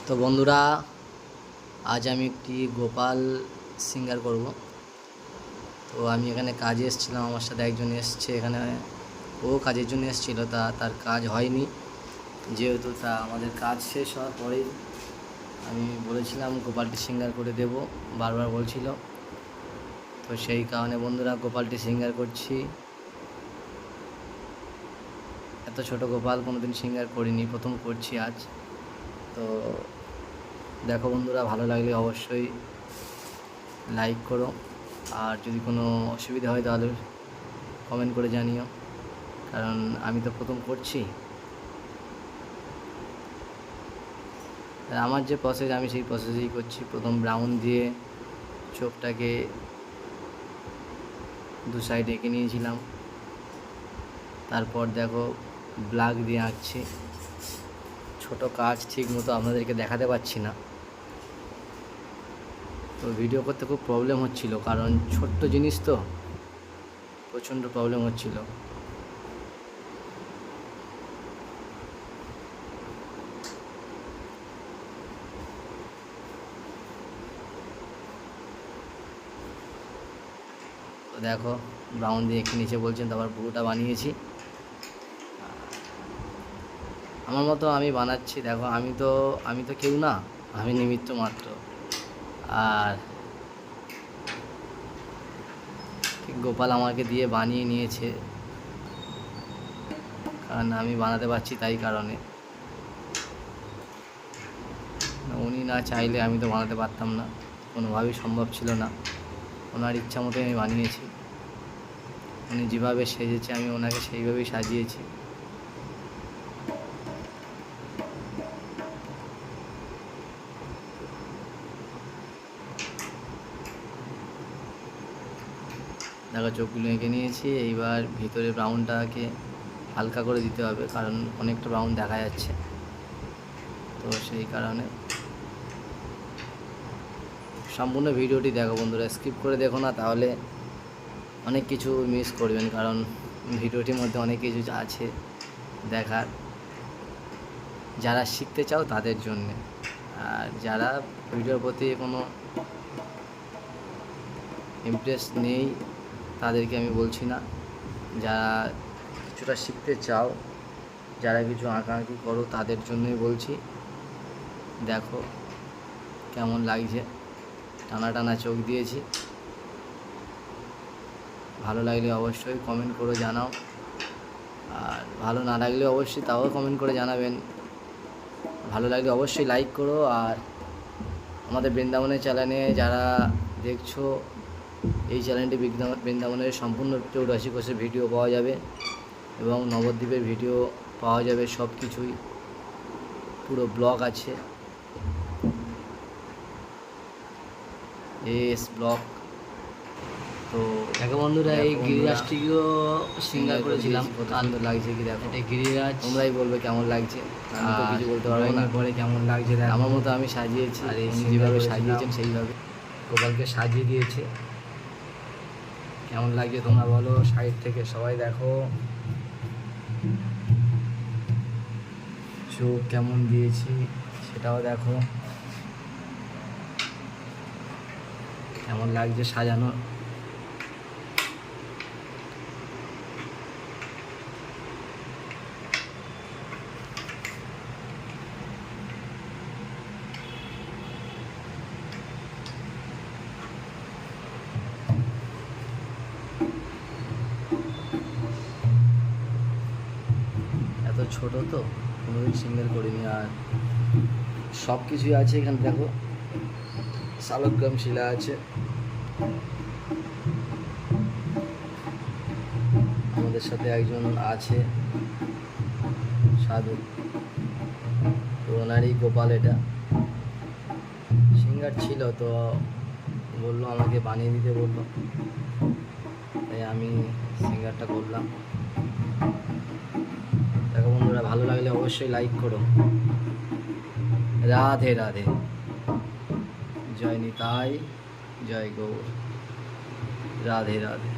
তো বন্ধুরা, আজ আমি একটি গোপাল সিঙ্গার করব। তো আমি এখানে কাজে এসেছিলাম, আমার সাথে একজন এসছে এখানে, ও কাজের জন্য এসেছিলো, তার কাজ হয়নি। যেহেতু আমাদের কাজ শেষ হওয়ার পরেই আমি বলেছিলাম গোপালটি সিঙ্গার করে দেব, বারবার বলছিল। তো সেই কারণে বন্ধুরা গোপালটি সিঙ্গার করছি। এত ছোট গোপাল কোনোদিন সিঙ্গার করিনি, প্রথম করছি আজ। তো দেখো বন্ধুরা, ভালো লাগলে অবশ্যই লাইক করো, আর যদি কোনো অসুবিধা হয় তাহলে কমেন্ট করে জানিও, কারণ আমি তো প্রথম করছি। আমার যে প্রসেস আমি সেই প্রসেসেই করছি। প্রথম ব্রাউন দিয়ে চোখটাকে দু সাইড এঁকে নিয়েছিলাম, তারপর দেখো ব্ল্যাক দিয়ে আঁকছি। ছোট কাজ ঠিক মতো আপনাদেরকে দেখাতে পারছি না, তো ভিডিও করতে খুব প্রবলেম হচ্ছিল, কারণ ছোট্ট জিনিস তো প্রচণ্ড প্রবলেম হচ্ছিল। তো দেখো ব্রাউন দিয়ে এঁকে নিচে বলছেন, তারপর পুরোটা বানিয়েছি আমার মতো আমি বানাচ্ছি। দেখো আমি তো কেউ না, আমি নিমিত্ত মাত্র। আর গোপাল আমাকে দিয়ে বানিয়ে নিয়েছে, কারণ আমি বানাতে পারছি তাই কারণে। উনি না চাইলে আমি তো বানাতে পারতাম না, কোনোভাবেই সম্ভব ছিল না। ওনার ইচ্ছা মতোই আমি বানিয়েছি। উনি যেভাবে সেজেছে আমি ওনাকে সেইভাবেই সাজিয়েছি। দেখো চোখগুলো এঁকে নিয়েছি। এইবার ভিতরে ব্রাউনটাকে হালকা করে দিতে হবে, কারণ অনেকটা ব্রাউন দেখা যাচ্ছে। তো সেই কারণে সম্পূর্ণ ভিডিওটি দেখো বন্ধুরা, স্কিপ করে দেখো না, তাহলে অনেক কিছু মিস করবেন, কারণ ভিডিওটির মধ্যে অনেক কিছু আছে দেখার। যারা শিখতে চাও তাদের জন্যে, আর যারা ভিডিওর প্রতি কোনো ইন্টারেস্ট নেই তাদেরকে আমি বলছি না। যারা কিছুটা শিখতে চাও, যারা কিছু আঁকাআঁকি করো, তাদের জন্যই বলছি। দেখো কেমন লাগছে, টানা টানা চোখ দিয়েছি। ভালো লাগলে অবশ্যই কমেন্ট করে জানাও, আর ভালো না লাগলে অবশ্যই তাও কমেন্ট করে জানাবেন। ভালো লাগলে অবশ্যই লাইক করো, আর আমাদের বৃন্দাবনের চ্যানেলে যারা দেখছো, এই চ্যানেলটি বৃন্দাবনের সম্পূর্ণ 84 কোষের ভিডিও পাওয়া যাবে, এবং নবদ্বীপের ভিডিও পাওয়া যাবে। সব কিছুই পুরো ব্লগ আছে, এস ব্লগ। তো দেখো বন্ধুরা, এই গিরিরাজটিকেও সিঙ্গার করেছিলাম, কত সুন্দর লাগছে কি দেখো। এটা গিরিরাজ, তোমরাই বলবে কেমন লাগছে। আমি তো কিছু বলতে পারবো না, পরে কেমন লাগছে আমার মতো আমি সাজিয়েছি, আর এই যেভাবে সাজিয়েছেন সেইভাবে গোপালকে সাজিয়ে দিয়েছে। কেমন লাগছে তোমরা বলো সাইড থেকে সবাই। দেখো চোখ কেমন দিয়েছি সেটাও দেখো, কেমন লাগছে সাজানো। এত ছোট তো কোনোদিন সিঙ্গেল করিনি, আর সব কিছুই আছে এখানে। দেখো শালগ্রাম শিলা আছে, আমাদের সাথে একজন আছে সাধু, তো ওনারই গোপাল। এটা সিঙ্গার ছিল, তো বললো আমাকে বানিয়ে দিতে বললো, তাই আমি সিঙ্গারটা করলাম। দেখো বন্ধুরা, ভালো লাগলে অবশ্যই লাইক করো। রাধে রাধে, জয় নিতাই, জয় গৌর, রাধে রাধে।